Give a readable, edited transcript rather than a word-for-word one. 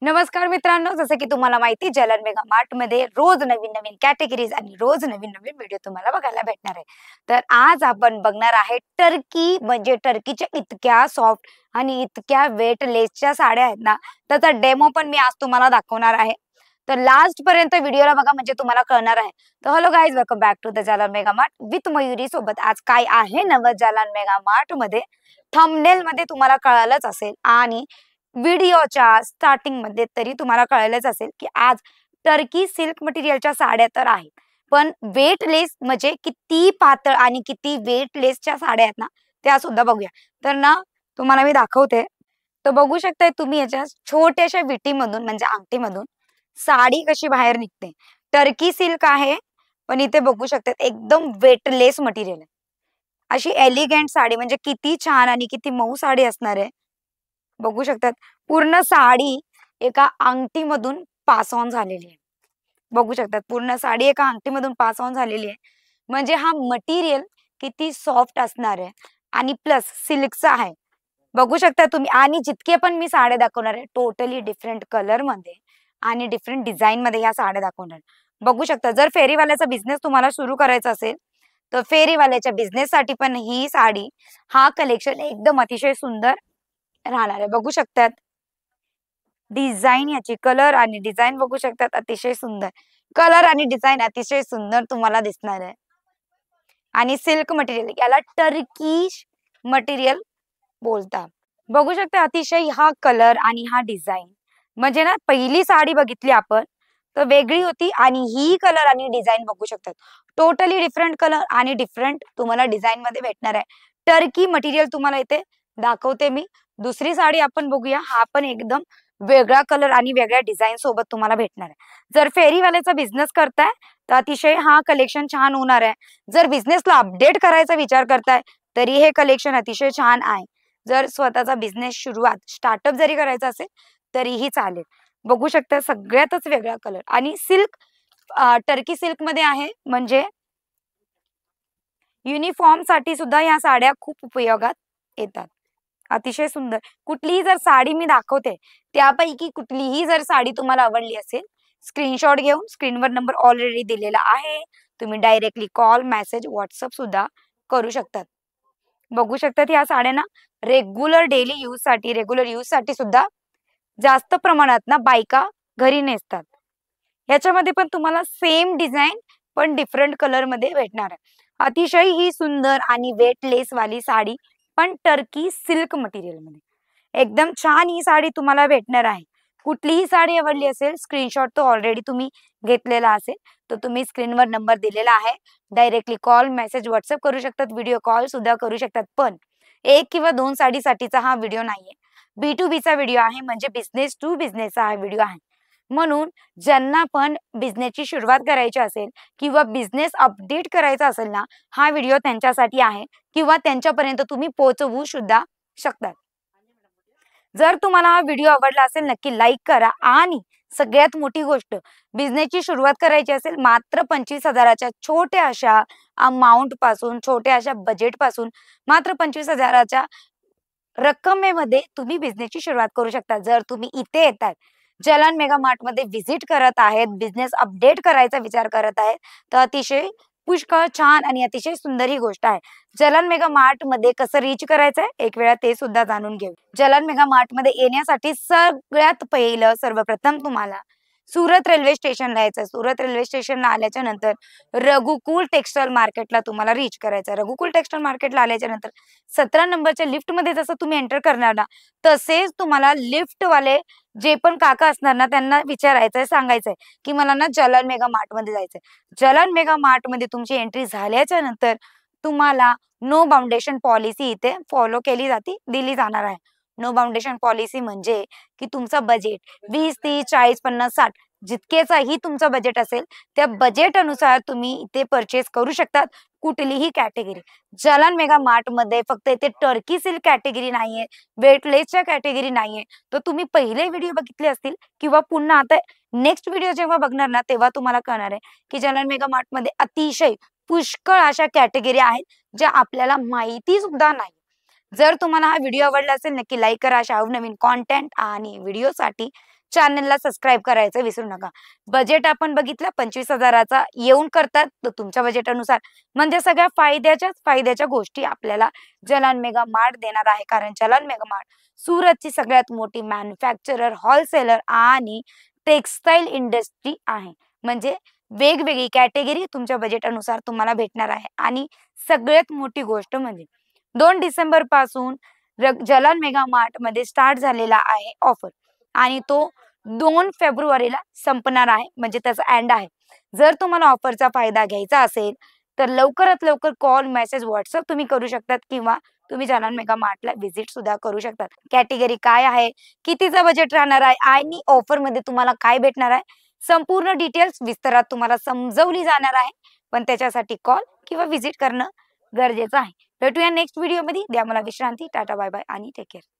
नमस्कार मित्रांनो, जसं की तुम्हाला माहिती जलन मेगा मार्ट मध्ये रोज नवीन नवीन कॅटेगरीज आणि रोज नवीन नवीन व्हिडिओ तुम्हाला बघायला भेटणार आहे। तर आज आपण बघणार आहे टर्की, म्हणजे टर्कीच्या इतक्या सॉफ्ट आणि इतक्या वेटलेसच्या साड्या आहेत ना, त्याचा डेमो पण मी आज तुम्हाला दाखवणार आहे। तर लास्ट पर्यंत व्हिडिओला बघा, म्हणजे तुम्हाला कळणार आहे। तर hello guys, welcome back to the Jalan mega mart with Mayuri सोबत। आज काय आहे नवं जलन मेगा मार्ट मध्ये, थंबनेल मध्ये तुम्हाला कळालंच असेल आणि व्हिडिओच्या स्टार्टिंग मध्ये तरी तुम्हाला कळायलाच असेल की आज टर्की सिल्क मटेरियलच्या साड्या तर आहेत, पण वेटलेस म्हणजे किती पातळ आणि किती वेटलेसच्या साड्या आहेत ना, त्या सुद्धा बघूया। तर ना तुम्हाला मी दाखवते। तर बघू शकताय तुम्ही, याच्या छोट्याशा विटीमधून म्हणजे अंगठीमधून साडी कशी बाहेर निघते। टर्की सिल्क आहे, पण इथे बघू शकतात एकदम वेटलेस मटेरियल आहे। अशी एलिगंट साडी म्हणजे किती छान आणि किती मऊ साडी असणार आहे। बघू शकतात पूर्ण साडी एका अंगठीमधून पास ऑन झालेली आहे। बघू शकतात पूर्ण साडी एका अंगठीमधून पास ऑन झालेली आहे, म्हणजे हा मटेरियल किती सॉफ्ट असणार आहे आणि प्लस सिल्कचा आहे। बघू शकता तुम्ही, आणि जितके पण मी साड्या दाखवणार आहे टोटली डिफरंट कलर मध्ये आणि डिफरंट डिझाइन मध्ये या साड्या दाखवणार। बघू शकता, जर फेरीवाल्याचा बिझनेस तुम्हाला सुरू करायचा असेल तर फेरीवाल्याच्या बिझनेस साठी पण ही साडी, हा कलेक्शन एकदम अतिशय सुंदर राहणार आहे। बघू शकतात डिझाइन, याची कलर आणि डिझाइन बघू शकतात, अतिशय सुंदर कलर आणि डिझाइन अतिशय सुंदर तुम्हाला दिसणार आहे। आणि सिल्क मटेरियल, याला टर्किश मटेरियल बोलतात। बघू शकता अतिशय हा कलर आणि हा डिझाइन, म्हणजे ना पहिली साडी बघितली आपण तर वेगळी होती, आणि ही कलर आणि डिझाइन बघू शकतात टोटली डिफरंट कलर आणि डिफरंट तुम्हाला डिझाइन मध्ये भेटणार आहे। टर्की मटेरियल तुम्हाला इथे दाखवते मी। दुसरी साडी आपण बघूया, हा पण एकदम वेगळा कलर आणि वेगळ्या डिझाइन सोबत तुम्हाला भेटणार आहे। जर फेरीवाल्याचा बिझनेस करताय तर अतिशय हा कलेक्शन छान होणार आहे। जर बिझनेसला अपडेट करायचा विचार करताय तरी हे कलेक्शन अतिशय छान आहे। जर स्वतःचा बिझनेस सुरुवात स्टार्टअप जरी करायचा असेल तरीही चालेल। बघू शकता सगळ्यातच वेगळा कलर आणि सिल्क, टर्की सिल्क मध्ये आहे, म्हणजे युनिफॉर्म साठी सुद्धा या साड्या खूप उपयोगात येतात। अतिशय सुंदर कुठलीही जर साडी मी दाखवते त्यापैकी कुठलीही जर साडी तुम्हाला आवडली असेल, स्क्रीनशॉट घेऊन स्क्रीनवर नंबर ऑलरेडी दिलेला आहे, तुम्ही डायरेक्टली कॉल, मेसेज, व्हॉट्सअप सुद्धा करू शकतात। बघू शकतात या साड्या ना रेग्युलर डेली यूज साठी सुद्धा जास्त प्रमाणात ना बायका घरी नेसतात। याच्यामध्ये पण तुम्हाला सेम डिझाइन पण डिफरंट कलर मध्ये भेटणार आहे। अतिशय ही सुंदर आणि वेटलेस वाली साडी, पण टर्की सिल्क मटेरियल मध्ये एकदम छान ही साडी तुम्हाला भेटणार आहे। कुठलीही साडी आवडली असेल, स्क्रीनशॉट तो ऑलरेडी तुम्ही घेतलेला असेल तर तुम्ही स्क्रीनवर नंबर दिलेला आहे, डायरेक्टली कॉल, मेसेज, व्हॉट्सअप करू शकतात, व्हिडिओ कॉल सुद्धा करू शकतात। पण एक किंवा दोन साडीसाठीचा हा व्हिडिओ नाहीये, B2B चा व्हिडिओ आहे, म्हणजे बिझनेस टू बिझनेसचा हा व्हिडिओ आहे। म्हणून ज्यांना पण बिझनेसची सुरुवात करायची असेल किंवा बिझनेस अपडेट करायचा असेल ना, हा व्हिडिओ त्यांच्यासाठी आहे, किंवा त्यांच्यापर्यंत तुम्ही पोहोचवू सुद्धा शकतात। जर तुम्हाला हा व्हिडिओ आवडला असेल नक्की लाईक करा, आणि सगळ्यात मोठी गोष्ट, बिझनेसची सुरुवात करायची असेल मात्र 25,000च्या छोट्या अशा अमाउंट पासून, छोट्या अशा बजेट पासून मात्र 25,000च्या रक्कमेमध्ये तुम्ही बिझनेसची सुरुवात करू शकता। जर तुम्ही इथे येतात, जलन मेगा मार्ट मध्ये व्हिजिट करत आहेत, बिझनेस अपडेट करायचा विचार करत आहेत, तर अतिशय पुष्कळ छान आणि अतिशय सुंदर ही गोष्ट आहे। जलन मेगा मार्ट मध्ये कसं रीच करायचंय एक वेळा ते सुद्धा जाणून घेऊ। जलन मेगा मार्ट मध्ये येण्यासाठी सगळ्यात पहिलं सर्वप्रथम तुम्हाला सुरत रेल्वे स्टेशनला यायचं। सुरत रेल्वे स्टेशनला आल्याच्या नंतर रघुकुल टेक्सटाईल मार्केटला तुम्हाला रीच करायचं। रघुकुल टेक्सटाईल मार्केटला आल्याच्या नंतर 17 नंबरच्या लिफ्ट मध्ये जसं तुम्ही एंटर करणार ना, तसेच तुम्हाला लिफ्ट वाले जे पण काका असणार ना, त्यांना विचारायचंय, सांगायचंय की मला ना जलन मेगा मार्ट मध्ये जायचंय। जलन मेगा मार्ट मध्ये तुमची एंट्री झाल्याच्या नंतर तुम्हाला नो बाउंडेशन पॉलिसी इथे फॉलो केली जाते, दिली जाणार आहे। नो बाउंडेशन पॉलिसी म्हणजे की तुमचा बजेट 20, 30, 40, 50, 60 जितकेचाही तुमचा बजेट असेल त्या बजेट अनुसार तुम्ही इथे परचेस करू शकतात, कुठलीही कॅटेगरी। जलन मेगा मार्ट मध्ये फक्त इथे टर्की सिल्क कॅटेगरी नाहीये, वेटलेसच्या कॅटेगरी नाहीये। तर तुम्ही पहिले व्हिडिओ बघितले असतील किंवा पुन्हा आता नेक्स्ट व्हिडिओ जेव्हा बघणार ना, तेव्हा तुम्हाला कळणार आहे की जलन मेगा मार्ट मध्ये अतिशय पुष्कळ अशा कॅटेगरी आहेत ज्या आपल्याला माहिती सुद्धा नाही। जर तुम्हाला हा व्हिडिओ आवडला असेल नक्की लाईक करा। अशा नवीन कॉन्टेंट आणि व्हिडिओसाठी चॅनलला सबस्क्राईब करायचं विसरू नका. बजेट आपण बघितलं 25,000चा येऊन करतात तर तुमच्या बजेटनुसार, म्हणजे सगळ्या फायद्याच्या गोष्टी आपल्याला जलान मेगा मार्ट देणार आहे. कारण जलान मेगा मार्ट सुरतची सगळ्यात मोठी मॅन्युफॅक्चरर, होलसेलर आणि टेक्सटाईल इंडस्ट्री आहे. म्हणजे वेगवेगळी कॅटेगरी तुमच्या बजेटनुसार तुम्हाला भेटणार आहे. आणि सगळ्यात मोठी गोष्ट म्हणजे 2 डिसेंबर पासून जलान मेगा मार्ट मध्ये स्टार्ट झालेला आहे ऑफर आणि तो 2 फेब्रुवारीला संपणार आहे, म्हणजे त्याचा एंड आहे. जर तुम्हाला ऑफरचा फायदा घ्यायचा असेल तर लवकरात लवकर कॉल, मेसेज, व्हॉट्सअप तुम्ही करू शकतात किंवा तुम्ही जलान मेगा मार्टला व्हिजिट सुद्धा करू शकतात. कॅटेगरी काय आहे, कितीचा बजेट राहणार आहे आणि ऑफर मध्ये तुम्हाला काय भेटणार आहे, संपूर्ण डिटेल्स विस्तारात तुम्हाला समजवली जाणार आहे. पण त्याच्यासाठी कॉल किंवा व्हिजिट करणं गरजेचं आहे. भेटूया नेक्स्ट व्हिडिओमध्ये. द्या मला विश्रांती. टाटा बाय बाय आणि टेक केअर.